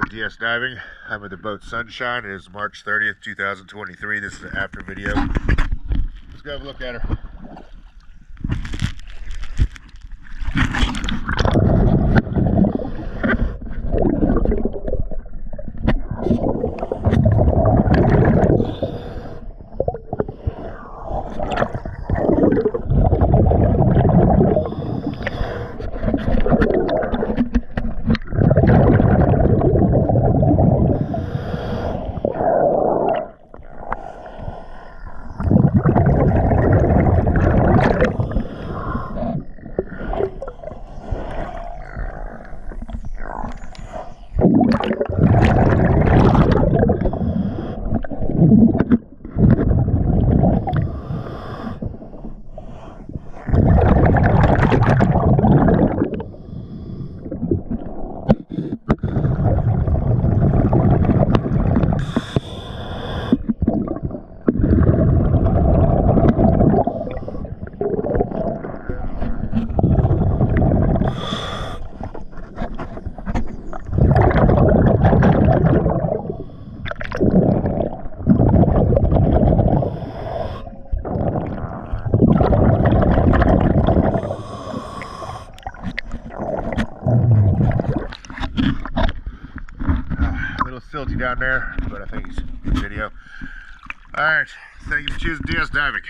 with DS Diving. I'm with the boat Sunshine. It is March 30th, 2023. This is the after video. Let's go have a look at her. Silty down there, but I think it's a good video. Alright, thank you for choosing DS Diving.